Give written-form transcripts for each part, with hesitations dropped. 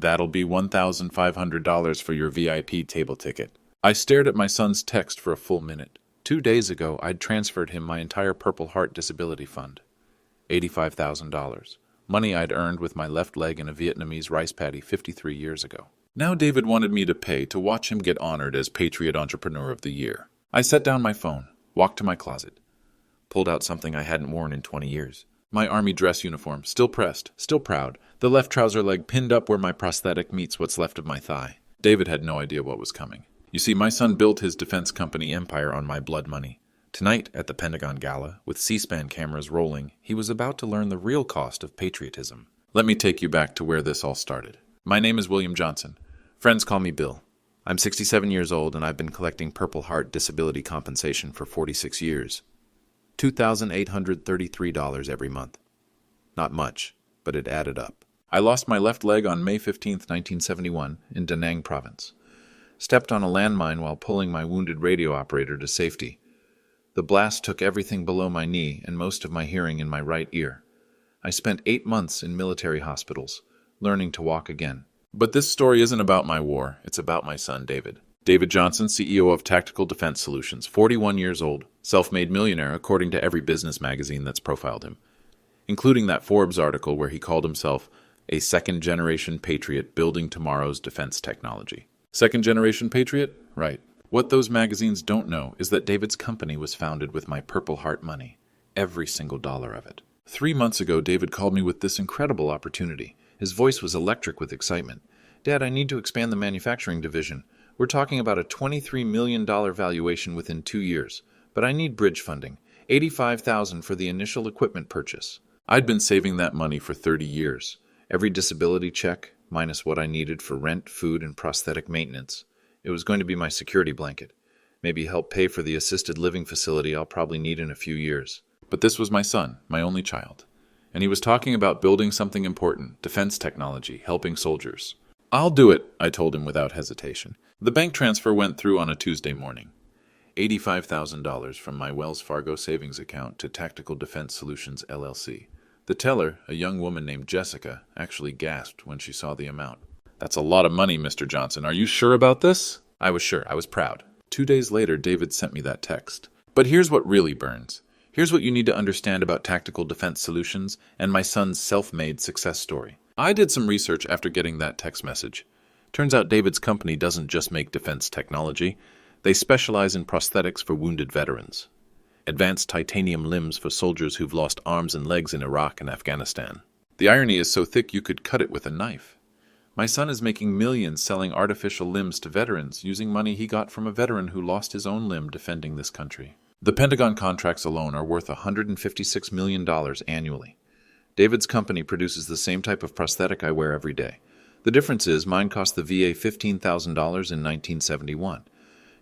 That'll be $1,500 for your VIP table ticket. I stared at my son's text for a full minute. 2 days ago, I'd transferred him my entire Purple Heart Disability Fund. $85,000. Money I'd earned with my left leg in a Vietnamese rice paddy 53 years ago. Now David wanted me to pay to watch him get honored as Patriot Entrepreneur of the Year. I set down my phone, walked to my closet, pulled out something I hadn't worn in 20 years. My army dress uniform, still pressed, still proud, the left trouser leg pinned up where my prosthetic meets what's left of my thigh. David had no idea what was coming. You see, my son built his defense company empire on my blood money. Tonight, at the Pentagon Gala, with C-SPAN cameras rolling, he was about to learn the real cost of patriotism. Let me take you back to where this all started. My name is William Johnson. Friends call me Bill. I'm 67 years old, and I've been collecting Purple Heart disability compensation for 46 years. $2,833 every month. Not much, but it added up. I lost my left leg on May 15, 1971, in Da Nang province. Stepped on a landmine while pulling my wounded radio operator to safety. The blast took everything below my knee and most of my hearing in my right ear. I spent 8 months in military hospitals, learning to walk again. But this story isn't about my war, it's about my son, David. David Johnson, CEO of Tactical Defense Solutions, 41 years old, self-made millionaire according to every business magazine that's profiled him, including that Forbes article where he called himself a second-generation patriot building tomorrow's defense technology. Second-generation patriot? Right. What those magazines don't know is that David's company was founded with my Purple Heart money, every single dollar of it. 3 months ago, David called me with this incredible opportunity. His voice was electric with excitement. Dad, I need to expand the manufacturing division. We're talking about a $23 million valuation within 2 years, but I need bridge funding, $85,000 for the initial equipment purchase. I'd been saving that money for 30 years. Every disability check, minus what I needed for rent, food, and prosthetic maintenance. It was going to be my security blanket. Maybe help pay for the assisted living facility I'll probably need in a few years. But this was my son, my only child. And he was talking about building something important, defense technology, helping soldiers. I'll do it, I told him without hesitation. The bank transfer went through on a Tuesday morning. $85,000 from my Wells Fargo savings account to Tactical Defense Solutions, LLC. The teller, a young woman named Jessica, actually gasped when she saw the amount. That's a lot of money, Mr. Johnson. Are you sure about this? I was sure. I was proud. 2 days later, David sent me that text. But here's what really burns. Here's what you need to understand about Tactical Defense Solutions and my son's self-made success story. I did some research after getting that text message. Turns out David's company doesn't just make defense technology. They specialize in prosthetics for wounded veterans. Advanced titanium limbs for soldiers who've lost arms and legs in Iraq and Afghanistan. The irony is so thick you could cut it with a knife. My son is making millions selling artificial limbs to veterans using money he got from a veteran who lost his own limb defending this country. The Pentagon contracts alone are worth $156 million annually. David's company produces the same type of prosthetic I wear every day. The difference is mine cost the VA $15,000 in 1971.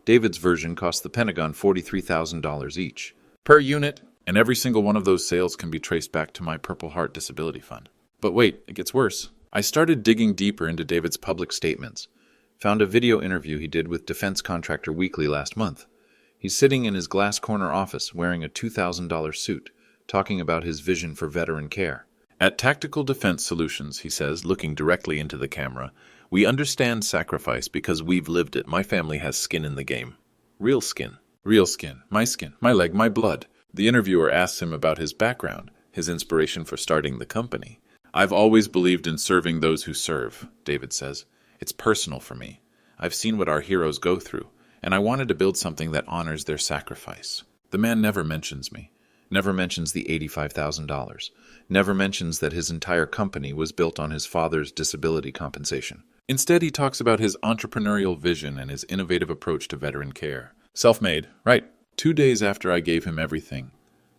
David's version cost the Pentagon $43,000 each per unit, and every single one of those sales can be traced back to my Purple Heart Disability Fund. But wait, it gets worse. I started digging deeper into David's public statements. Found a video interview he did with Defense Contractor Weekly last month. He's sitting in his glass corner office wearing a $2,000 suit, talking about his vision for veteran care. At Tactical Defense Solutions, he says, looking directly into the camera, we understand sacrifice because we've lived it. My family has skin in the game. Real skin. Real skin. My leg, my blood. The interviewer asks him about his background, his inspiration for starting the company. I've always believed in serving those who serve, David says. It's personal for me. I've seen what our heroes go through, and I wanted to build something that honors their sacrifice. The man never mentions me, never mentions the $85,000, never mentions that his entire company was built on his father's disability compensation. Instead, he talks about his entrepreneurial vision and his innovative approach to veteran care. Self-made, right. 2 days after I gave him everything,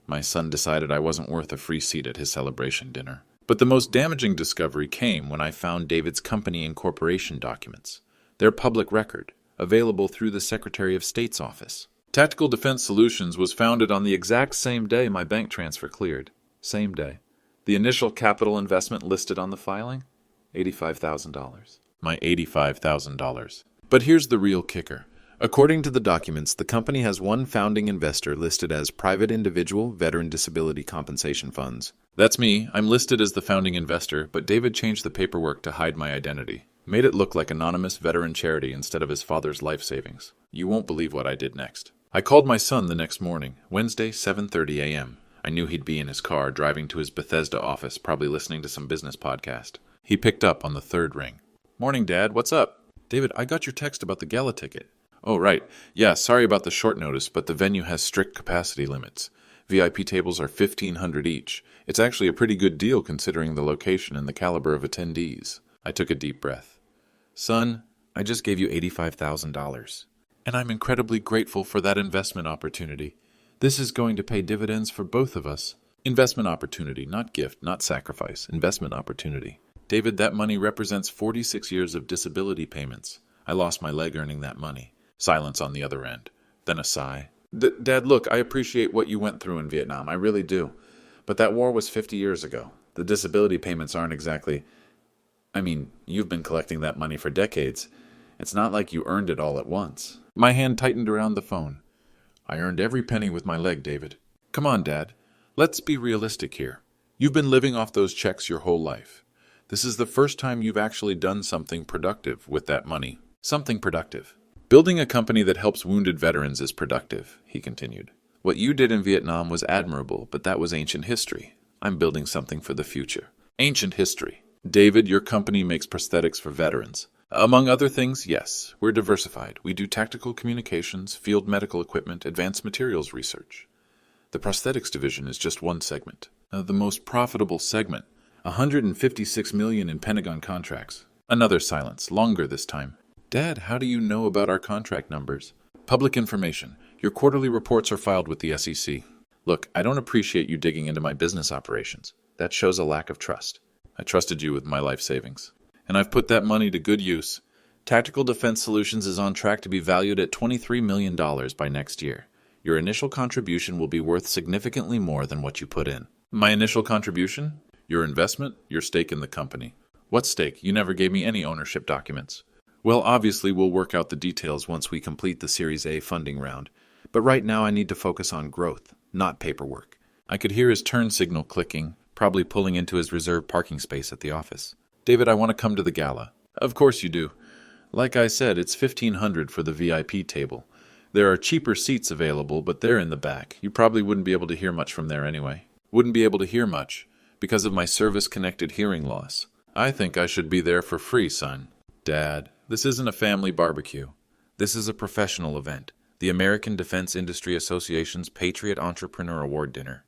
my son decided I wasn't worth a free seat at his celebration dinner. But the most damaging discovery came when I found David's company incorporation documents. They're public record, available through the Secretary of State's office. Tactical Defense Solutions was founded on the exact same day my bank transfer cleared. Same day. The initial capital investment listed on the filing? $85,000. My $85,000. But here's the real kicker. According to the documents, the company has one founding investor listed as Private Individual Veteran Disability Compensation Funds. That's me. I'm listed as the founding investor, but David changed the paperwork to hide my identity. Made it look like anonymous veteran charity instead of his father's life savings. You won't believe what I did next. I called my son the next morning, Wednesday, 7:30 a.m. I knew he'd be in his car driving to his Bethesda office, probably listening to some business podcast. He picked up on the third ring. "Morning, Dad. What's up?" "David, I got your text about the gala ticket." "Oh, right. Yeah, sorry about the short notice, but the venue has strict capacity limits. VIP tables are $1,500 each. It's actually a pretty good deal considering the location and the caliber of attendees." I took a deep breath. "Son, I just gave you $85,000. And I'm incredibly grateful for that investment opportunity. This is going to pay dividends for both of us." Investment opportunity, not gift, not sacrifice. Investment opportunity. "David, that money represents 46 years of disability payments. I lost my leg earning that money." Silence on the other end. Then a sigh. Dad, look, I appreciate what you went through in Vietnam. I really do. But that war was 50 years ago. The disability payments aren't exactly... you've been collecting that money for decades. It's not like you earned it all at once." My hand tightened around the phone. "I earned every penny with my leg, David. Come on, Dad. Let's be realistic here. You've been living off those checks your whole life. This is the first time you've actually done something productive with that money. Something productive. Building a company that helps wounded veterans is productive," he continued. "What you did in Vietnam was admirable, but that was ancient history. I'm building something for the future." Ancient history. "David, your company makes prosthetics for veterans. Among other things, yes, we're diversified. We do tactical communications, field medical equipment, advanced materials research. The prosthetics division is just one segment. The most profitable segment. $156 million in Pentagon contracts." Another silence, longer this time. "Dad, how do you know about our contract numbers?" "Public information. Your quarterly reports are filed with the SEC. Look, I don't appreciate you digging into my business operations. That shows a lack of trust. I trusted you with my life savings. And I've put that money to good use. Tactical Defense Solutions is on track to be valued at $23 million by next year. Your initial contribution will be worth significantly more than what you put in." "My initial contribution? Your investment? Your stake in the company?" "What stake? You never gave me any ownership documents." "Well, obviously we'll work out the details once we complete the Series A funding round. But right now I need to focus on growth, not paperwork." I could hear his turn signal clicking, probably pulling into his reserved parking space at the office. "David, I want to come to the gala." "Of course you do. Like I said, it's $1,500 for the VIP table. There are cheaper seats available, but they're in the back. You probably wouldn't be able to hear much from there anyway." "Wouldn't be able to hear much because of my service-connected hearing loss." "I think I should be there for free, son." "Dad, this isn't a family barbecue. This is a professional event. The American Defense Industry Association's Patriot Entrepreneur Award Dinner.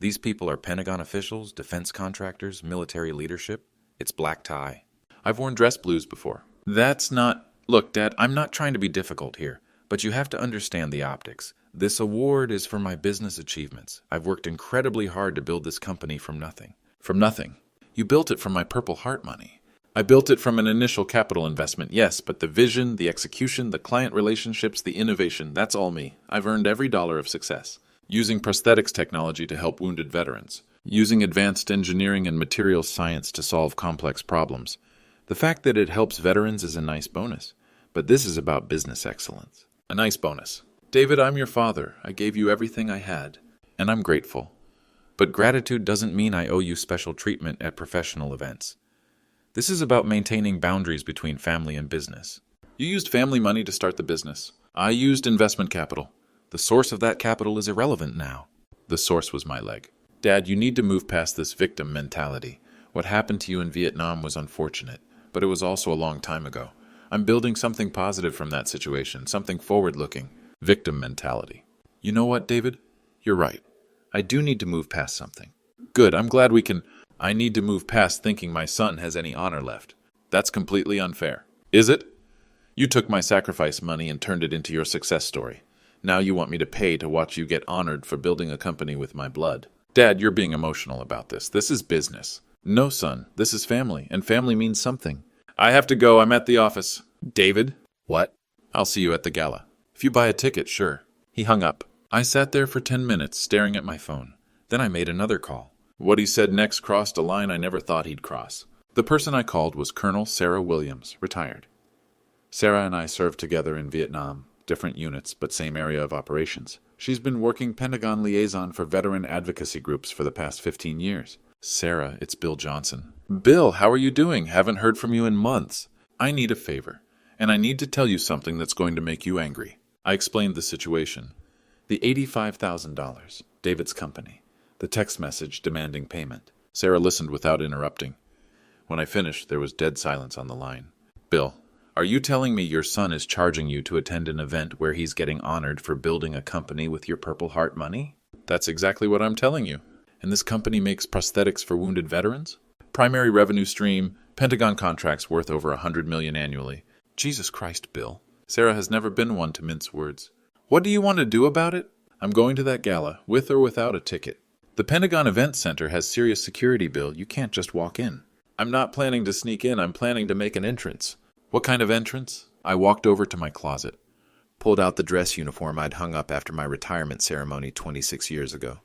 These people are Pentagon officials, defense contractors, military leadership. It's black tie. I've worn dress blues before." "That's not..." "Look, Dad, I'm not trying to be difficult here, but you have to understand the optics. This award is for my business achievements. I've worked incredibly hard to build this company from nothing." "From nothing? You built it from my Purple Heart money." "I built it from an initial capital investment, yes, but the vision, the execution, the client relationships, the innovation, that's all me. I've earned every dollar of success. Using prosthetics technology to help wounded veterans. Using advanced engineering and materials science to solve complex problems. The fact that it helps veterans is a nice bonus, but this is about business excellence." "A nice bonus. David, I'm your father. I gave you everything I had, and I'm grateful. But gratitude doesn't mean I owe you special treatment at professional events. This is about maintaining boundaries between family and business." "You used family money to start the business. I used investment capital. The source of that capital is irrelevant now." "The source was my leg." "Dad, you need to move past this victim mentality. What happened to you in Vietnam was unfortunate, but it was also a long time ago. I'm building something positive from that situation, something forward-looking. Victim mentality." "You know what, David? You're right. I do need to move past something." "Good, I'm glad we can..." "I need to move past thinking my son has any honor left. That's completely unfair." "Is it? You took my sacrifice money and turned it into your success story. Now you want me to pay to watch you get honored for building a company with my blood." "Dad, you're being emotional about this. This is business." "No, son. This is family, and family means something." "I have to go. I'm at the office." "David?" "What?" "I'll see you at the gala. If you buy a ticket, sure." He hung up. I sat there for 10 minutes, staring at my phone. Then I made another call. What he said next crossed a line I never thought he'd cross. The person I called was Colonel Sarah Williams, retired. Sarah and I served together in Vietnam. different units, but same area of operations. She's been working Pentagon liaison for veteran advocacy groups for the past 15 years. Sarah, it's Bill Johnson. Bill, how are you doing? Haven't heard from you in months. I need a favor, and I need to tell you something that's going to make you angry. I explained the situation. The $85,000, David's company. The text message demanding payment. Sarah listened without interrupting. When I finished, there was dead silence on the line. Bill, are you telling me your son is charging you to attend an event where he's getting honored for building a company with your Purple Heart money? That's exactly what I'm telling you. And this company makes prosthetics for wounded veterans? Primary revenue stream, Pentagon contracts worth over $100 million annually. Jesus Christ, Bill. Sarah has never been one to mince words. What do you want to do about it? I'm going to that gala, with or without a ticket. The Pentagon Event Center has serious security, Bill. You can't just walk in. I'm not planning to sneak in. I'm planning to make an entrance. What kind of entrance? I walked over to my closet, pulled out the dress uniform I'd hung up after my retirement ceremony 26 years ago.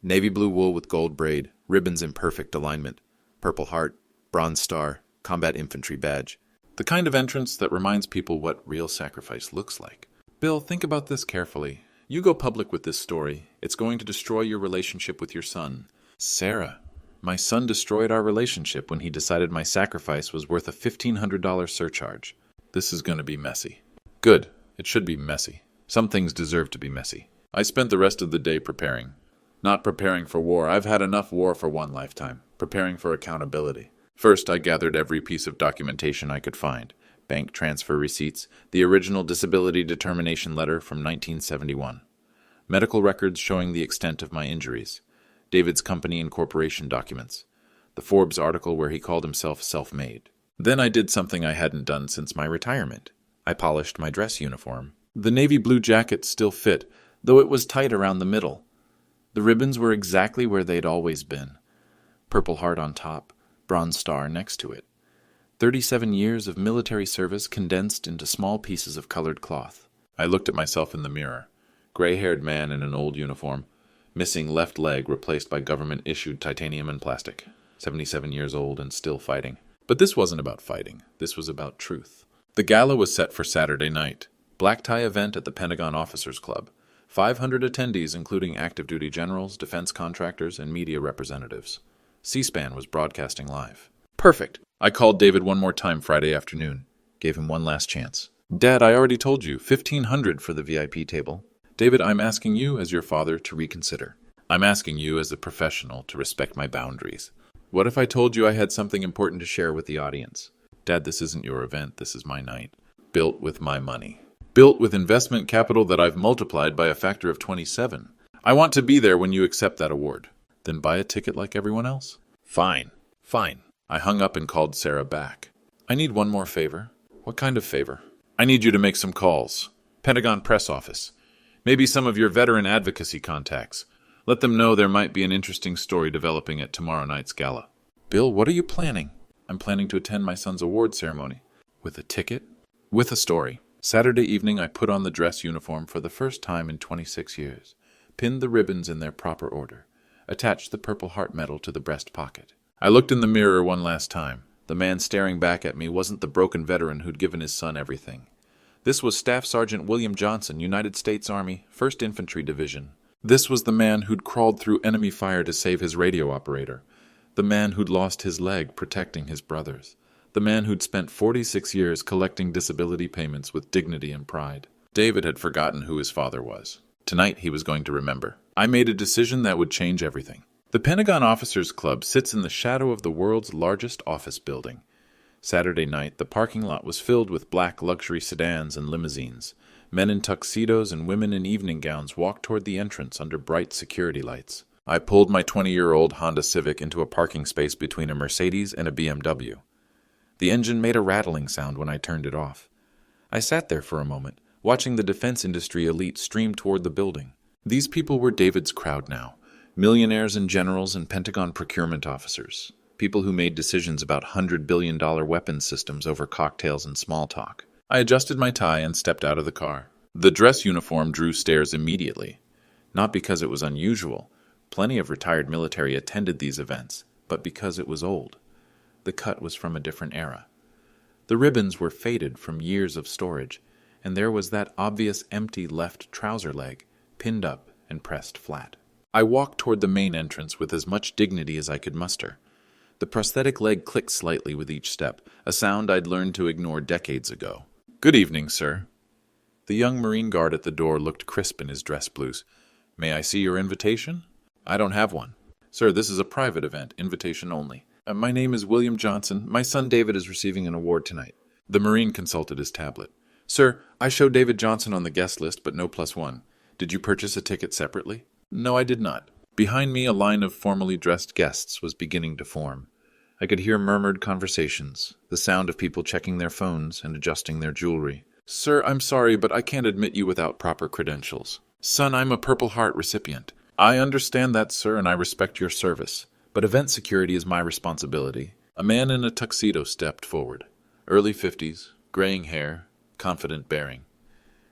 Navy blue wool with gold braid, ribbons in perfect alignment, Purple Heart, Bronze Star, Combat Infantry badge. The kind of entrance that reminds people what real sacrifice looks like. Bill, think about this carefully. You go public with this story, it's going to destroy your relationship with your son. Sarah, my son destroyed our relationship when he decided my sacrifice was worth a $1,500 surcharge. This is going to be messy. Good. It should be messy. Some things deserve to be messy. I spent the rest of the day preparing. Not preparing for war. I've had enough war for one lifetime. Preparing for accountability. First, I gathered every piece of documentation I could find. Bank transfer receipts, the original disability determination letter from 1971. Medical records showing the extent of my injuries. David's company incorporation documents. The Forbes article where he called himself self-made. Then I did something I hadn't done since my retirement. I polished my dress uniform. The navy blue jacket still fit, though it was tight around the middle. The ribbons were exactly where they'd always been. Purple Heart on top, Bronze Star next to it. 37 years of military service condensed into small pieces of colored cloth. I looked at myself in the mirror. Gray-haired man in an old uniform. Missing left leg replaced by government-issued titanium and plastic. 77 years old and still fighting. But this wasn't about fighting. This was about truth. The gala was set for Saturday night. Black tie event at the Pentagon Officers Club. 500 attendees including active duty generals, defense contractors, and media representatives. C-SPAN was broadcasting live. Perfect. I called David one more time Friday afternoon. Gave him one last chance. Dad, I already told you, $1,500 for the VIP table. David, I'm asking you as your father to reconsider. I'm asking you as a professional to respect my boundaries. What if I told you I had something important to share with the audience? Dad, this isn't your event, this is my night. Built with my money. Built with investment capital that I've multiplied by a factor of 27. I want to be there when you accept that award. Then buy a ticket like everyone else? Fine. I hung up and called Sarah back. I need one more favor. What kind of favor? I need you to make some calls. Pentagon press office. Maybe some of your veteran advocacy contacts. Let them know there might be an interesting story developing at tomorrow night's gala. Bill, what are you planning? I'm planning to attend my son's award ceremony. With a ticket? With a story. Saturday evening, I put on the dress uniform for the first time in 26 years. Pinned the ribbons in their proper order. Attached the Purple Heart medal to the breast pocket. I looked in the mirror one last time. The man staring back at me wasn't the broken veteran who'd given his son everything. This was Staff Sergeant William Johnson, United States Army, 1st Infantry Division. This was the man who'd crawled through enemy fire to save his radio operator. The man who'd lost his leg protecting his brothers. The man who'd spent 46 years collecting disability payments with dignity and pride. David had forgotten who his father was. Tonight he was going to remember. I made a decision that would change everything. The Pentagon Officers Club sits in the shadow of the world's largest office building. Saturday night, the parking lot was filled with black luxury sedans and limousines. Men in tuxedos and women in evening gowns walked toward the entrance under bright security lights. I pulled my 20-year-old Honda Civic into a parking space between a Mercedes and a BMW. The engine made a rattling sound when I turned it off. I sat there for a moment, watching the defense industry elite stream toward the building. These people were David's crowd now. Millionaires and generals and Pentagon procurement officers. People who made decisions about $100 billion weapons systems over cocktails and small talk. I adjusted my tie and stepped out of the car. The dress uniform drew stares immediately. Not because it was unusual. Plenty of retired military attended these events, but because it was old. The cut was from a different era. The ribbons were faded from years of storage, and there was that obvious empty left trouser leg, pinned up and pressed flat. I walked toward the main entrance with as much dignity as I could muster. The prosthetic leg clicked slightly with each step, a sound I'd learned to ignore decades ago. "Good evening, sir." The young Marine guard at the door looked crisp in his dress blues. "May I see your invitation?" "I don't have one." "Sir, this is a private event, invitation only. My name is William Johnson. My son David is receiving an award tonight." The Marine consulted his tablet. "Sir, I show David Johnson on the guest list, but no +1. Did you purchase a ticket separately?" "No, I did not." Behind me, a line of formally dressed guests was beginning to form. I could hear murmured conversations, the sound of people checking their phones and adjusting their jewelry. "Sir, I'm sorry, but I can't admit you without proper credentials." "Son, I'm a Purple Heart recipient." "I understand that, sir, and I respect your service. But event security is my responsibility." A man in a tuxedo stepped forward. Early 50s, graying hair, confident bearing.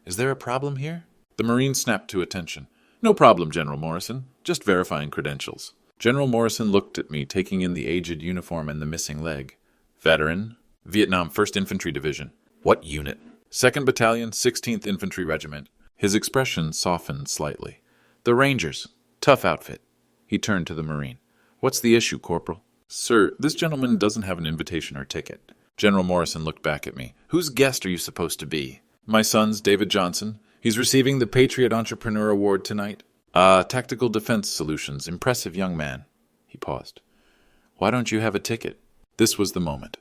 "Is there a problem here?" The Marine snapped to attention. "No problem, General Morrison. Just verifying credentials." General Morrison looked at me, taking in the aged uniform and the missing leg. "Veteran, Vietnam 1st Infantry Division." "What unit?" "2nd Battalion, 16th Infantry Regiment." His expression softened slightly. "The Rangers. Tough outfit." He turned to the Marine. "What's the issue, Corporal?" "Sir, this gentleman doesn't have an invitation or ticket." General Morrison looked back at me. "Whose guest are you supposed to be?" "My son's David Johnson. He's receiving the Patriot Entrepreneur Award tonight." Tactical Defense Solutions. Impressive young man." He paused. "Why don't you have a ticket?" This was the moment.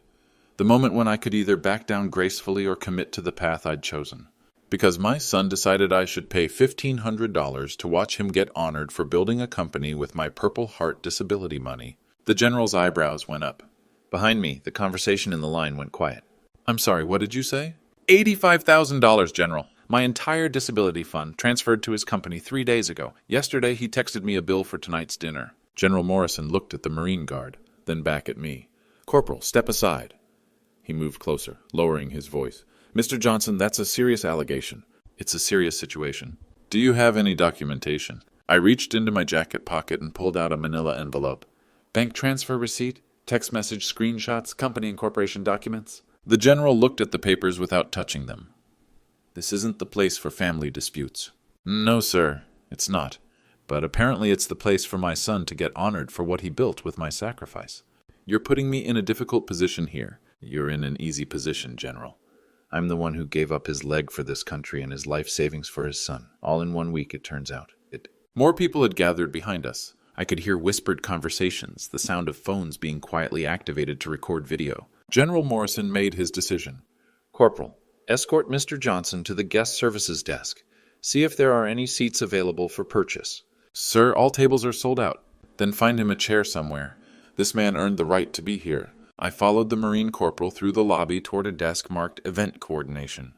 The moment when I could either back down gracefully or commit to the path I'd chosen. Because my son decided I should pay $1,500 to watch him get honored for building a company with my Purple Heart disability money. The General's eyebrows went up. Behind me, the conversation in the line went quiet. "I'm sorry, what did you say?" $85,000, General. My entire disability fund transferred to his company 3 days ago. Yesterday, he texted me a bill for tonight's dinner." General Morrison looked at the Marine Guard, then back at me. "Corporal, step aside." He moved closer, lowering his voice. "Mr. Johnson, that's a serious allegation." "It's a serious situation." "Do you have any documentation?" I reached into my jacket pocket and pulled out a manila envelope. "Bank transfer receipt, text message screenshots, company and corporation documents." The General looked at the papers without touching them. "This isn't the place for family disputes." "No, sir, it's not. But apparently it's the place for my son to get honored for what he built with my sacrifice." "You're putting me in a difficult position here." "You're in an easy position, General. I'm the one who gave up his leg for this country and his life savings for his son. All in 1 week, it turns out." More people had gathered behind us. I could hear whispered conversations, the sound of phones being quietly activated to record video. General Morrison made his decision. "Corporal, escort Mr. Johnson to the guest services desk. See if there are any seats available for purchase." "Sir, all tables are sold out." "Then find him a chair somewhere. This man earned the right to be here." I followed the Marine Corporal through the lobby toward a desk marked Event Coordination.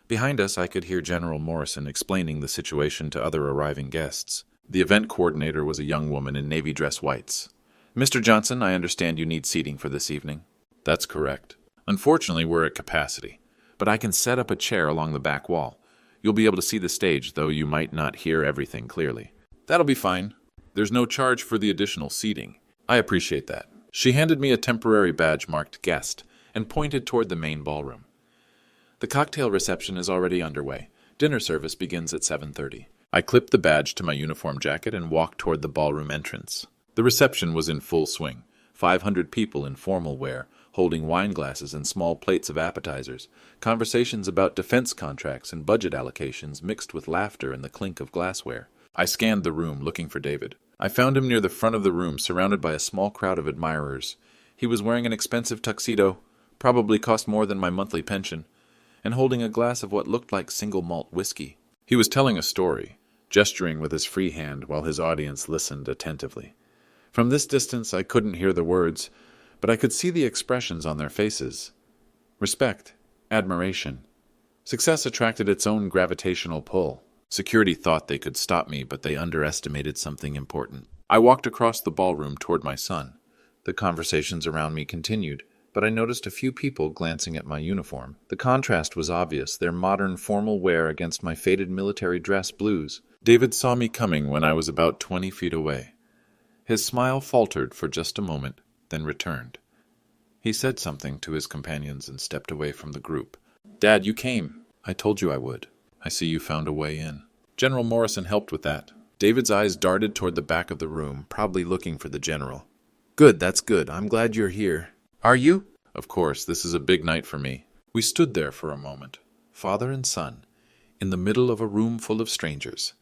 Behind us, I could hear General Morrison explaining the situation to other arriving guests. The event coordinator was a young woman in navy dress whites. "Mr. Johnson, I understand you need seating for this evening." "That's correct. Unfortunately, we're at capacity. But I can set up a chair along the back wall. You'll be able to see the stage, though you might not hear everything clearly." "That'll be fine. There's no charge for the additional seating." "I appreciate that." She handed me a temporary badge marked guest and pointed toward the main ballroom. "The cocktail reception is already underway. Dinner service begins at 7:30. I clipped the badge to my uniform jacket and walked toward the ballroom entrance. The reception was in full swing. 500 people in formal wear, holding wine glasses and small plates of appetizers. Conversations about defense contracts and budget allocations mixed with laughter and the clink of glassware. I scanned the room, looking for David. I found him near the front of the room, surrounded by a small crowd of admirers. He was wearing an expensive tuxedo, probably cost more than my monthly pension, and holding a glass of what looked like single malt whiskey. He was telling a story, gesturing with his free hand while his audience listened attentively. From this distance I couldn't hear the words, but I could see the expressions on their faces. Respect, admiration. Success attracted its own gravitational pull. Security thought they could stop me, but they underestimated something important. I walked across the ballroom toward my son. The conversations around me continued, but I noticed a few people glancing at my uniform. The contrast was obvious, their modern formal wear against my faded military dress blues. David saw me coming when I was about 20 feet away. His smile faltered for just a moment, then returned. He said something to his companions and stepped away from the group. "Dad, you came." I told you I would. I see you found a way in. General Morrison helped with that. David's eyes darted toward the back of the room, probably looking for the general. Good, that's good. I'm glad you're here. Are you? Of course, this is a big night for me. We stood there for a moment, father and son, in the middle of a room full of strangers.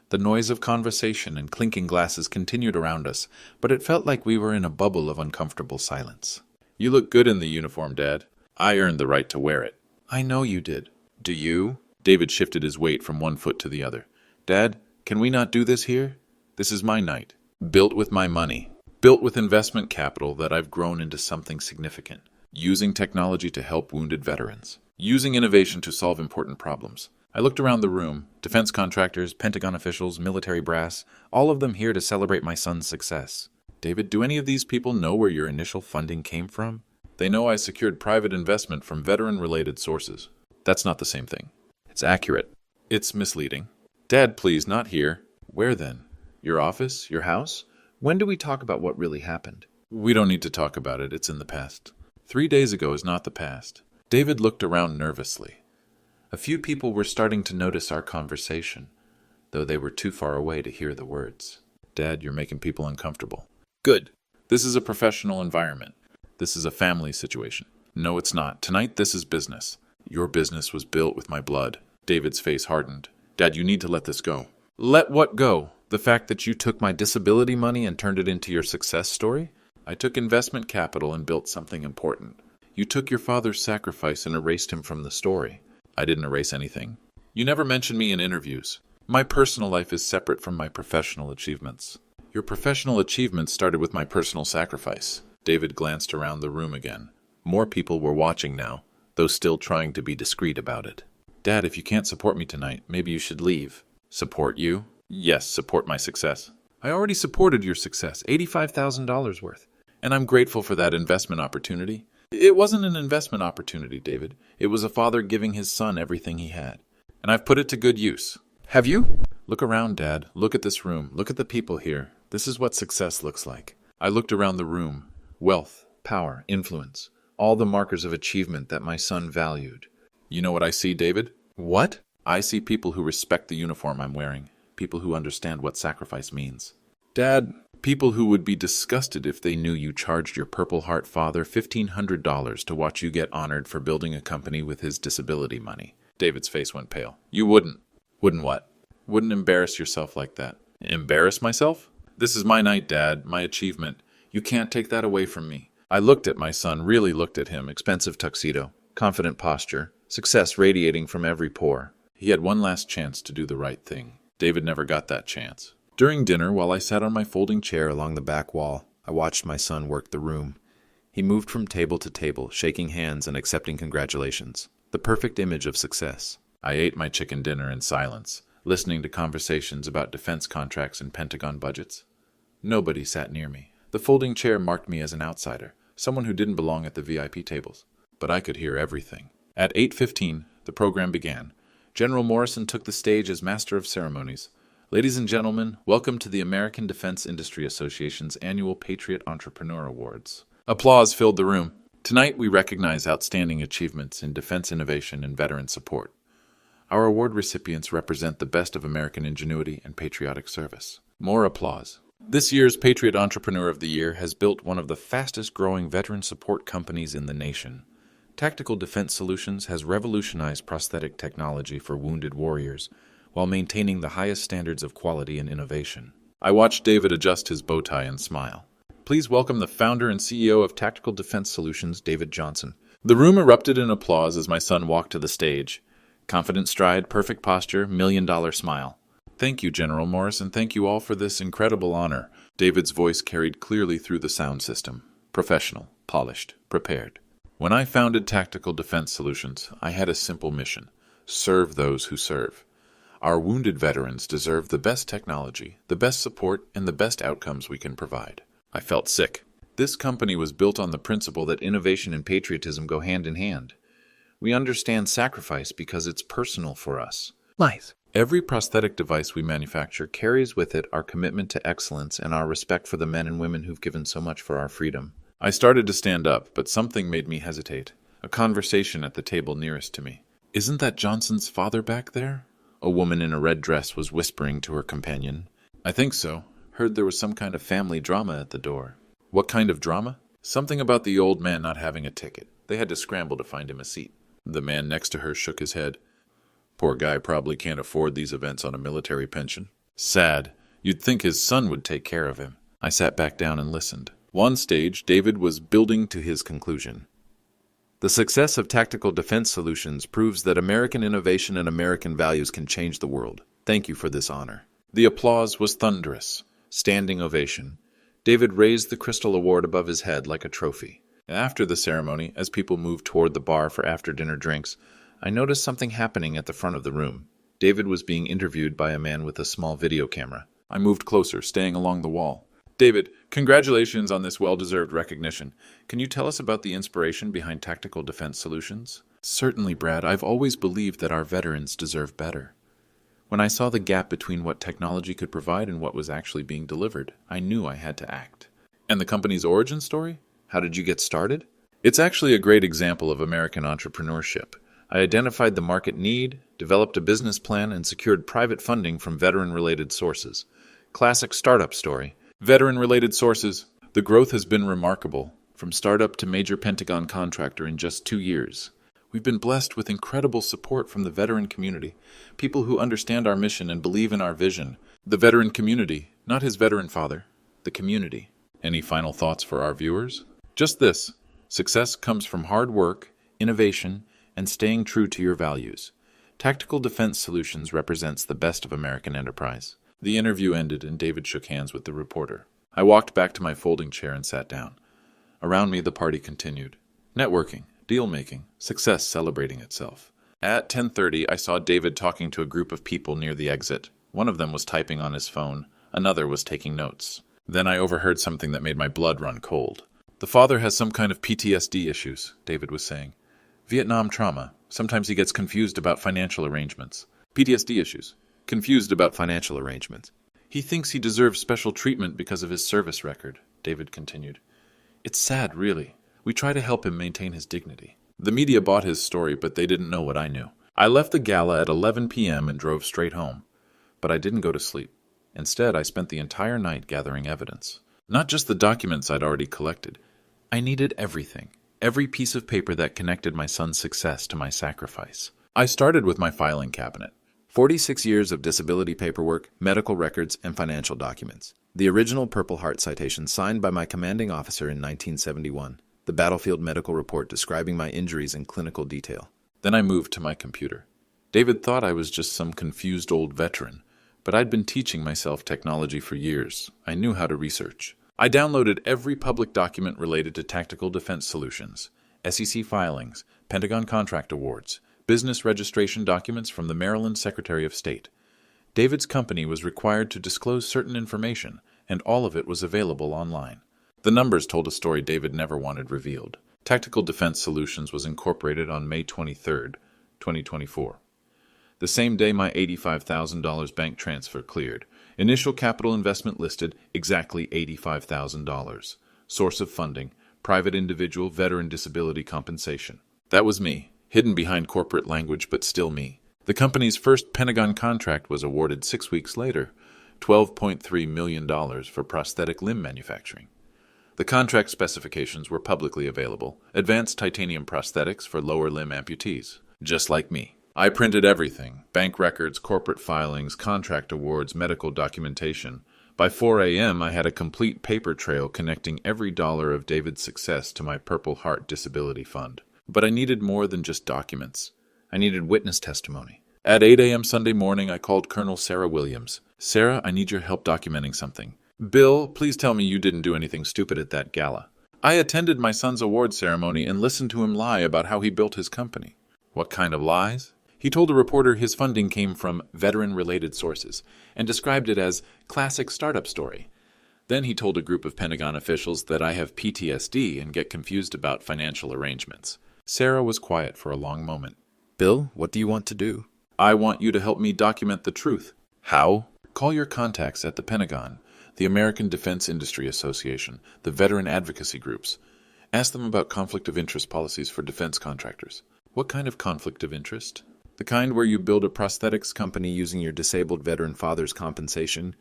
The noise of conversation and clinking glasses continued around us, but it felt like we were in a bubble of uncomfortable silence. You look good in the uniform, Dad. I earned the right to wear it. I know you did. Do you? David shifted his weight from one foot to the other. Dad, can we not do this here? This is my night. Built with my money. Built with investment capital that I've grown into something significant. Using technology to help wounded veterans. Using innovation to solve important problems. I looked around the room. Defense contractors, Pentagon officials, military brass, all of them here to celebrate my son's success. David, do any of these people know where your initial funding came from? They know I secured private investment from veteran-related sources. That's not the same thing. It's accurate. It's misleading. Dad, please, not here. Where then? Your office? Your house? When do we talk about what really happened? We don't need to talk about it. It's in the past. 3 days ago is not the past. David looked around nervously. A few people were starting to notice our conversation, though they were too far away to hear the words. Dad, you're making people uncomfortable. Good. This is a professional environment. This is a family situation. No, it's not. Tonight, this is business. Your business was built with my blood. David's face hardened. Dad, you need to let this go. Let what go? The fact that you took my disability money and turned it into your success story? I took investment capital and built something important. You took your father's sacrifice and erased him from the story. I didn't erase anything. You never mentioned me in interviews. My personal life is separate from my professional achievements. Your professional achievements started with my personal sacrifice. David glanced around the room again. More people were watching now, though still trying to be discreet about it. Dad, if you can't support me tonight, maybe you should leave. Support you? Yes, support my success. I already supported your success, $85,000 worth. And I'm grateful for that investment opportunity. It wasn't an investment opportunity, David. It was a father giving his son everything he had. And I've put it to good use. Have you? Look around, Dad. Look at this room. Look at the people here. This is what success looks like. I looked around the room. Wealth, power, influence. All the markers of achievement that my son valued. You know what I see, David? What? I see people who respect the uniform I'm wearing. People who understand what sacrifice means. Dad, people who would be disgusted if they knew you charged your Purple Heart father $1,500 to watch you get honored for building a company with his disability money. David's face went pale. You wouldn't. Wouldn't what? Wouldn't embarrass yourself like that. Embarrass myself? This is my night, Dad, my achievement. You can't take that away from me. I looked at my son, really looked at him, expensive tuxedo, confident posture, success radiating from every pore. He had one last chance to do the right thing. David never got that chance. During dinner, while I sat on my folding chair along the back wall, I watched my son work the room. He moved from table to table, shaking hands and accepting congratulations. The perfect image of success. I ate my chicken dinner in silence, listening to conversations about defense contracts and Pentagon budgets. Nobody sat near me. The folding chair marked me as an outsider, someone who didn't belong at the VIP tables. But I could hear everything. At 8:15, the program began. General Morrison took the stage as Master of Ceremonies. Ladies and gentlemen, welcome to the American Defense Industry Association's annual Patriot Entrepreneur Awards. Applause filled the room. Tonight, we recognize outstanding achievements in defense innovation and veteran support. Our award recipients represent the best of American ingenuity and patriotic service. More applause. This year's Patriot Entrepreneur of the Year has built one of the fastest-growing veteran support companies in the nation. Tactical Defense Solutions has revolutionized prosthetic technology for wounded warriors while maintaining the highest standards of quality and innovation. I watched David adjust his bow tie and smile. Please welcome the founder and CEO of Tactical Defense Solutions, David Johnson. The room erupted in applause as my son walked to the stage. Confident stride, perfect posture, $1,000,000 smile. Thank you, General Morris, and thank you all for this incredible honor. David's voice carried clearly through the sound system. Professional, polished, prepared. When I founded Tactical Defense Solutions, I had a simple mission: serve those who serve. Our wounded veterans deserve the best technology, the best support, and the best outcomes we can provide. I felt sick. This company was built on the principle that innovation and patriotism go hand in hand. We understand sacrifice because it's personal for us. Lies. Every prosthetic device we manufacture carries with it our commitment to excellence and our respect for the men and women who've given so much for our freedom. I started to stand up, but something made me hesitate. A conversation at the table nearest to me. Isn't that Johnson's father back there? A woman in a red dress was whispering to her companion. I think so. Heard there was some kind of family drama at the door. What kind of drama? Something about the old man not having a ticket. They had to scramble to find him a seat. The man next to her shook his head. Poor guy probably can't afford these events on a military pension. Sad. You'd think his son would take care of him. I sat back down and listened. One stage, David was building to his conclusion. The success of tactical defense solutions proves that American innovation and American values can change the world. Thank you for this honor. The applause was thunderous. Standing ovation. David raised the crystal award above his head like a trophy. After the ceremony, as people moved toward the bar for after-dinner drinks, I noticed something happening at the front of the room. David was being interviewed by a man with a small video camera. I moved closer, staying along the wall. David, congratulations on this well-deserved recognition. Can you tell us about the inspiration behind tactical defense solutions? Certainly, Brad. I've always believed that our veterans deserve better. When I saw the gap between what technology could provide and what was actually being delivered, I knew I had to act. And the company's origin story? How did you get started? It's actually a great example of American entrepreneurship. I identified the market need, developed a business plan, and secured private funding from veteran-related sources. Classic startup story. Veteran-related sources. The growth has been remarkable, from startup to major Pentagon contractor in just 2 years. We've been blessed with incredible support from the veteran community, people who understand our mission and believe in our vision. The veteran community, not his veteran father, the community. Any final thoughts for our viewers? Just this. Success comes from hard work, innovation, and staying true to your values. Tactical Defense Solutions represents the best of American enterprise. The interview ended and David shook hands with the reporter. I walked back to my folding chair and sat down. Around me, the party continued. Networking, deal-making, success celebrating itself. At 10:30, I saw David talking to a group of people near the exit. One of them was typing on his phone. Another was taking notes. Then I overheard something that made my blood run cold. The father has some kind of PTSD issues, David was saying. Vietnam trauma. Sometimes he gets confused about financial arrangements. PTSD issues. Confused about financial arrangements. He thinks he deserves special treatment because of his service record, David continued. It's sad, really. We try to help him maintain his dignity. The media bought his story, but they didn't know what I knew. I left the gala at 11 p.m. and drove straight home. But I didn't go to sleep. Instead, I spent the entire night gathering evidence. Not just the documents I'd already collected. I needed everything. Every piece of paper that connected my son's success to my sacrifice. I started with my filing cabinet. 46 years of disability paperwork, medical records, and financial documents. The original Purple Heart citation signed by my commanding officer in 1971. The battlefield medical report describing my injuries in clinical detail. Then I moved to my computer. David thought I was just some confused old veteran, but I'd been teaching myself technology for years. I knew how to research. I downloaded every public document related to tactical defense solutions, SEC filings, Pentagon contract awards, business registration documents from the Maryland Secretary of State. David's company was required to disclose certain information, and all of it was available online. The numbers told a story David never wanted revealed. Tactical Defense Solutions was incorporated on May 23, 2024. The same day my $85,000 bank transfer cleared. Initial capital investment listed, exactly $85,000. Source of funding, private individual veteran disability compensation. That was me, hidden behind corporate language, but still me. The company's first Pentagon contract was awarded 6 weeks later, $12.3 million for prosthetic limb manufacturing. The contract specifications were publicly available, advanced titanium prosthetics for lower limb amputees, just like me. I printed everything, bank records, corporate filings, contract awards, medical documentation. By 4 a.m., I had a complete paper trail connecting every dollar of David's success to my Purple Heart Disability Fund. But I needed more than just documents. I needed witness testimony. At 8 a.m. Sunday morning, I called Colonel Sarah Williams. Sarah, I need your help documenting something. Bill, please tell me you didn't do anything stupid at that gala. I attended my son's award ceremony and listened to him lie about how he built his company. What kind of lies? He told a reporter his funding came from veteran-related sources and described it as classic startup story. Then he told a group of Pentagon officials that I have PTSD and get confused about financial arrangements. Sarah was quiet for a long moment. Bill, what do you want to do? I want you to help me document the truth. How? Call your contacts at the Pentagon, the American Defense Industry Association, the veteran advocacy groups. Ask them about conflict of interest policies for defense contractors. What kind of conflict of interest? The kind where you build a prosthetics company using your disabled veteran father's compensation,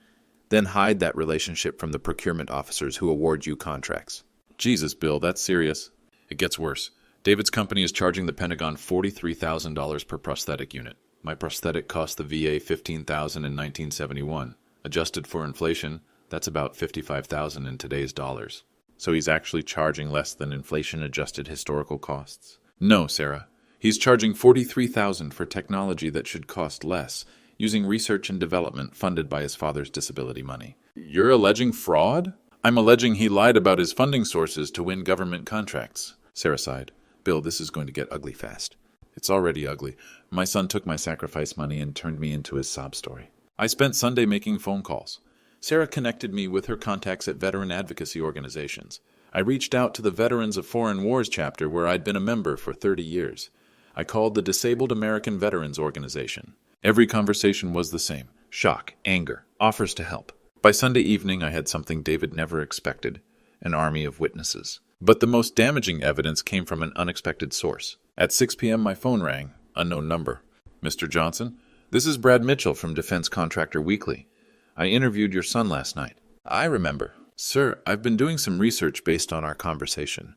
then hide that relationship from the procurement officers who award you contracts. Jesus, Bill, that's serious. It gets worse. David's company is charging the Pentagon $43,000 per prosthetic unit. My prosthetic cost the VA $15,000 in 1971. Adjusted for inflation, that's about $55,000 in today's dollars. So he's actually charging less than inflation-adjusted historical costs? No, Sarah. He's charging $43,000 for technology that should cost less, using research and development funded by his father's disability money. You're alleging fraud? I'm alleging he lied about his funding sources to win government contracts. Sarah sighed. Bill, this is going to get ugly fast. It's already ugly. My son took my sacrifice money and turned me into his sob story. I spent Sunday making phone calls. Sarah connected me with her contacts at veteran advocacy organizations. I reached out to the Veterans of Foreign Wars chapter where I'd been a member for 30 years. I called the Disabled American Veterans Organization. Every conversation was the same. Shock, anger, offers to help. By Sunday evening, I had something David never expected, an army of witnesses. But the most damaging evidence came from an unexpected source. At 6 p.m., my phone rang. Unknown number. Mr. Johnson, this is Brad Mitchell from Defense Contractor Weekly. I interviewed your son last night. I remember. Sir, I've been doing some research based on our conversation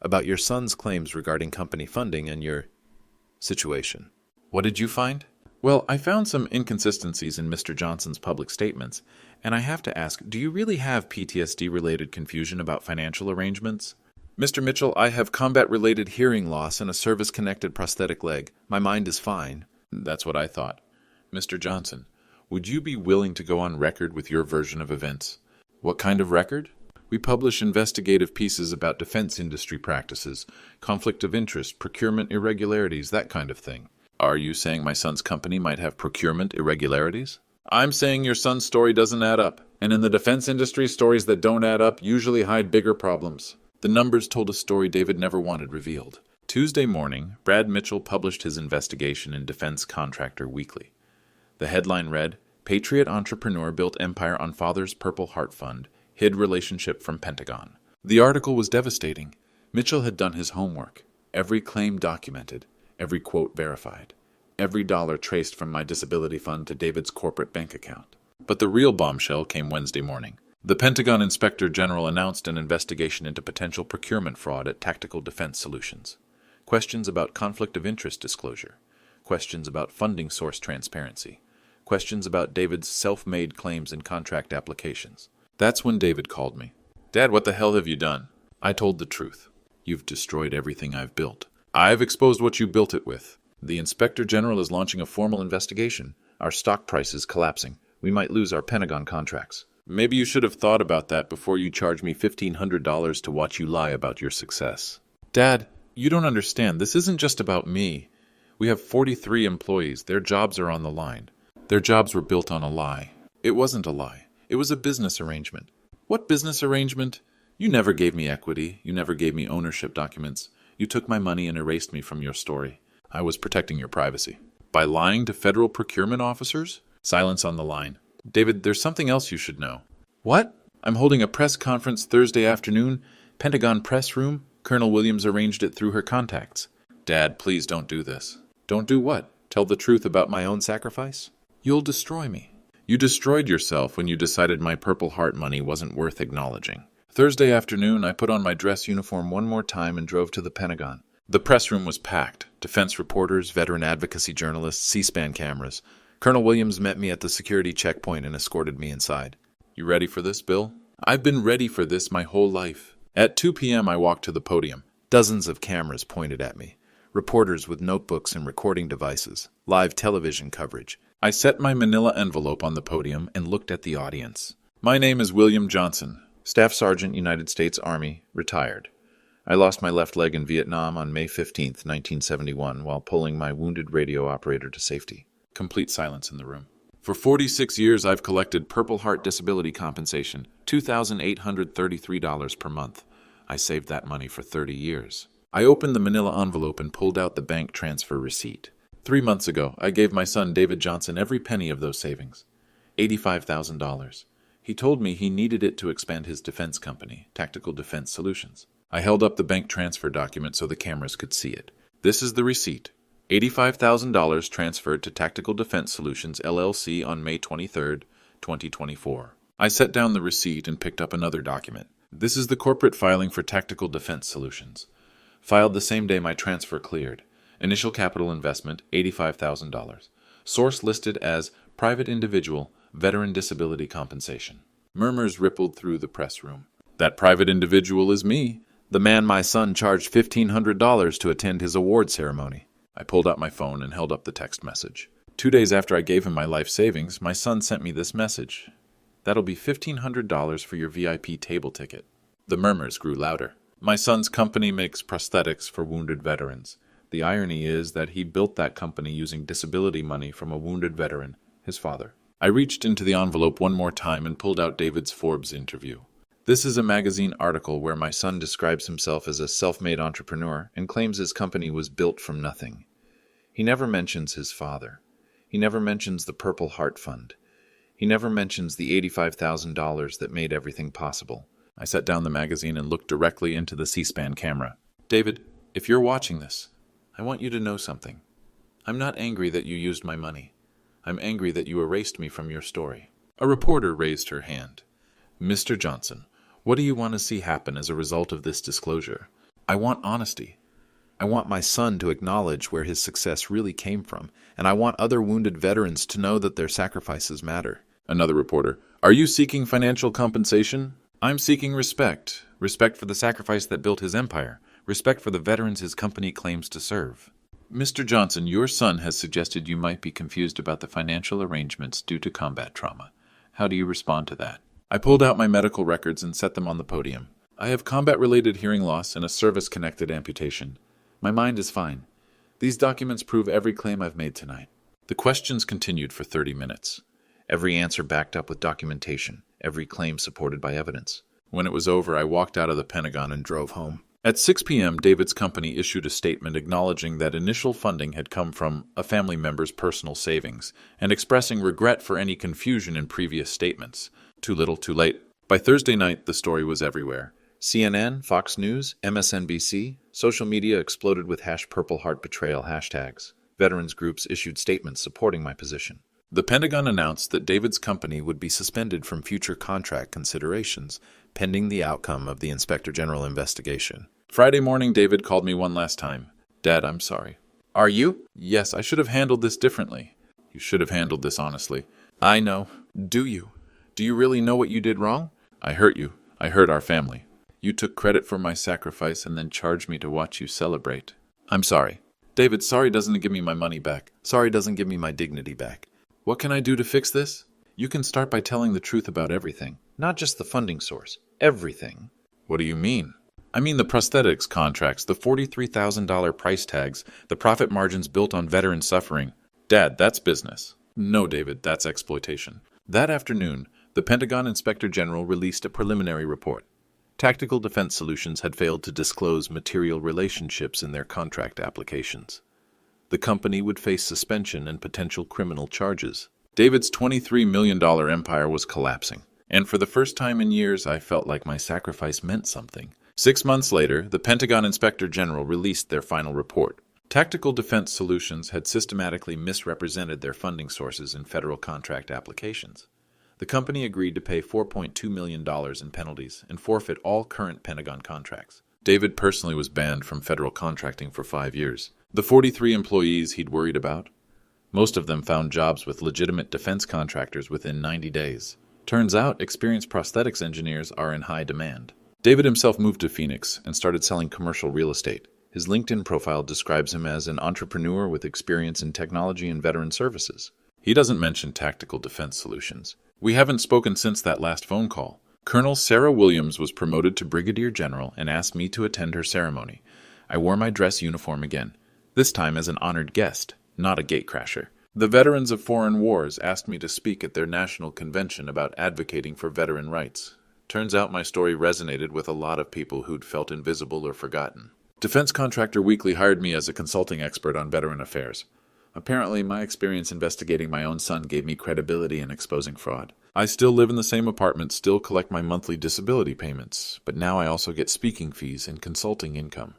about your son's claims regarding company funding and your situation. What did you find? Well, I found some inconsistencies in Mr. Johnson's public statements, and I have to ask, do you really have PTSD-related confusion about financial arrangements? Mr. Mitchell, I have combat-related hearing loss and a service-connected prosthetic leg. My mind is fine. That's what I thought. Mr. Johnson, would you be willing to go on record with your version of events? What kind of record? We publish investigative pieces about defense industry practices, conflict of interest, procurement irregularities, that kind of thing. Are you saying my son's company might have procurement irregularities? I'm saying your son's story doesn't add up. And in the defense industry, stories that don't add up usually hide bigger problems. The numbers told a story David never wanted revealed. Tuesday morning, Brad Mitchell published his investigation in Defense Contractor Weekly. The headline read, Patriot Entrepreneur Built Empire on Father's Purple Heart Fund, Hid Relationship from Pentagon. The article was devastating. Mitchell had done his homework. Every claim documented. Every quote verified. Every dollar traced from my disability fund to David's corporate bank account. But the real bombshell came Wednesday morning. The Pentagon Inspector General announced an investigation into potential procurement fraud at Tactical Defense Solutions. Questions about conflict of interest disclosure. Questions about funding source transparency. Questions about David's self-made claims and contract applications. That's when David called me. Dad, what the hell have you done? I told the truth. You've destroyed everything I've built. I've exposed what you built it with. The Inspector General is launching a formal investigation. Our stock price is collapsing. We might lose our Pentagon contracts. Maybe you should have thought about that before you charged me $1,500 to watch you lie about your success. Dad, you don't understand. This isn't just about me. We have 43 employees. Their jobs are on the line. Their jobs were built on a lie. It wasn't a lie. It was a business arrangement. What business arrangement? You never gave me equity. You never gave me ownership documents. You took my money and erased me from your story. I was protecting your privacy. By lying to federal procurement officers? Silence on the line. David, there's something else you should know. What? I'm holding a press conference Thursday afternoon. Pentagon press room. Colonel Williams arranged it through her contacts. Dad, please don't do this. Don't do what? Tell the truth about my own sacrifice? You'll destroy me. You destroyed yourself when you decided my Purple Heart money wasn't worth acknowledging. Thursday afternoon, I put on my dress uniform one more time and drove to the Pentagon. The press room was packed. Defense reporters, veteran advocacy journalists, C-SPAN cameras. Colonel Williams met me at the security checkpoint and escorted me inside. You ready for this, Bill? I've been ready for this my whole life. At 2 p.m., I walked to the podium. Dozens of cameras pointed at me. Reporters with notebooks and recording devices. Live television coverage. I set my manila envelope on the podium and looked at the audience. My name is William Johnson, Staff Sergeant, United States Army, retired. I lost my left leg in Vietnam on May 15, 1971, while pulling my wounded radio operator to safety. Complete silence in the room. For 46 years, I've collected Purple Heart disability compensation, $2,833 per month. I saved that money for 30 years. I opened the manila envelope and pulled out the bank transfer receipt. 3 months ago, I gave my son David Johnson every penny of those savings, $85,000. He told me he needed it to expand his defense company, Tactical Defense Solutions. I held up the bank transfer document so the cameras could see it. This is the receipt. $85,000 transferred to Tactical Defense Solutions, LLC on May 23, 2024. I set down the receipt and picked up another document. This is the corporate filing for Tactical Defense Solutions. Filed the same day my transfer cleared. Initial capital investment, $85,000. Source listed as private individual, veteran disability compensation. Murmurs rippled through the press room. That private individual is me, the man my son charged $1,500 to attend his award ceremony. I pulled out my phone and held up the text message. 2 days after I gave him my life savings, my son sent me this message. That'll be $1,500 for your VIP table ticket. The murmurs grew louder. My son's company makes prosthetics for wounded veterans. The irony is that he built that company using disability money from a wounded veteran, his father. I reached into the envelope one more time and pulled out David's Forbes interview. This is a magazine article where my son describes himself as a self-made entrepreneur and claims his company was built from nothing. He never mentions his father. He never mentions the Purple Heart Fund. He never mentions the $85,000 that made everything possible. I set down the magazine and looked directly into the C-SPAN camera. David, if you're watching this, I want you to know something. I'm not angry that you used my money. I'm angry that you erased me from your story. A reporter raised her hand. Mr. Johnson, what do you want to see happen as a result of this disclosure? I want honesty. I want my son to acknowledge where his success really came from, and I want other wounded veterans to know that their sacrifices matter. Another reporter, are you seeking financial compensation? I'm seeking respect. Respect for the sacrifice that built his empire. Respect for the veterans his company claims to serve. Mr. Johnson, your son has suggested you might be confused about the financial arrangements due to combat trauma. How do you respond to that? I pulled out my medical records and set them on the podium. I have combat-related hearing loss and a service-connected amputation. My mind is fine. These documents prove every claim I've made tonight. The questions continued for 30 minutes. Every answer backed up with documentation, every claim supported by evidence. When it was over, I walked out of the Pentagon and drove home. At 6 p.m., David's company issued a statement acknowledging that initial funding had come from a family member's personal savings and expressing regret for any confusion in previous statements. Too little, too late. By Thursday night, the story was everywhere. CNN, Fox News, MSNBC, social media exploded with #PurpleHeartBetrayal hashtags. Veterans groups issued statements supporting my position. The Pentagon announced that David's company would be suspended from future contract considerations, pending the outcome of the Inspector General investigation. Friday morning, David called me one last time. Dad, I'm sorry. Are you? Yes, I should have handled this differently. You should have handled this honestly. I know. Do you? Do you really know what you did wrong? I hurt you. I hurt our family. You took credit for my sacrifice and then charged me to watch you celebrate. I'm sorry. David, sorry doesn't give me my money back. Sorry doesn't give me my dignity back. What can I do to fix this? You can start by telling the truth about everything. Not just the funding source. Everything. What do you mean? I mean the prosthetics contracts, the $43,000 price tags, the profit margins built on veteran suffering. Dad, that's business. No, David, that's exploitation. That afternoon, the Pentagon Inspector General released a preliminary report. Tactical Defense Solutions had failed to disclose material relationships in their contract applications. The company would face suspension and potential criminal charges. David's $23 million empire was collapsing, and for the first time in years, I felt like my sacrifice meant something. 6 months later, the Pentagon Inspector General released their final report. Tactical Defense Solutions had systematically misrepresented their funding sources in federal contract applications. The company agreed to pay $4.2 million in penalties and forfeit all current Pentagon contracts. David personally was banned from federal contracting for 5 years. The 43 employees he'd worried about, most of them found jobs with legitimate defense contractors within 90 days. Turns out, experienced prosthetics engineers are in high demand. David himself moved to Phoenix and started selling commercial real estate. His LinkedIn profile describes him as an entrepreneur with experience in technology and veteran services. He doesn't mention Tactical Defense Solutions. We haven't spoken since that last phone call. Colonel Sarah Williams was promoted to Brigadier General and asked me to attend her ceremony. I wore my dress uniform again, this time as an honored guest, not a gatecrasher. The veterans of foreign wars asked me to speak at their national convention about advocating for veteran rights. Turns out my story resonated with a lot of people who'd felt invisible or forgotten. Defense Contractor Weekly hired me as a consulting expert on veteran affairs. Apparently, my experience investigating my own son gave me credibility in exposing fraud. I still live in the same apartment, still collect my monthly disability payments, but now I also get speaking fees and consulting income.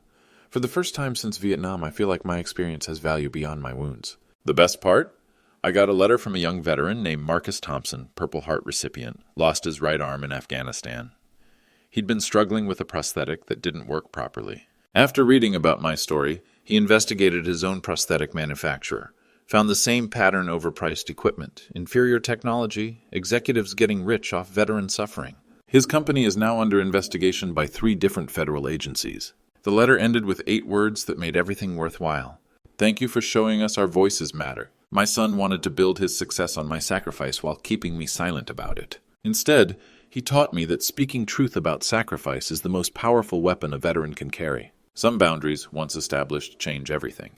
For the first time since Vietnam, I feel like my experience has value beyond my wounds. The best part? I got a letter from a young veteran named Marcus Thompson, Purple Heart recipient, lost his right arm in Afghanistan. He'd been struggling with a prosthetic that didn't work properly. After reading about my story, he investigated his own prosthetic manufacturer, found the same pattern: overpriced equipment, inferior technology, executives getting rich off veteran suffering. His company is now under investigation by 3 different federal agencies. The letter ended with 8 words that made everything worthwhile. Thank you for showing us our voices matter. My son wanted to build his success on my sacrifice while keeping me silent about it. Instead, he taught me that speaking truth about sacrifice is the most powerful weapon a veteran can carry. Some boundaries, once established, change everything.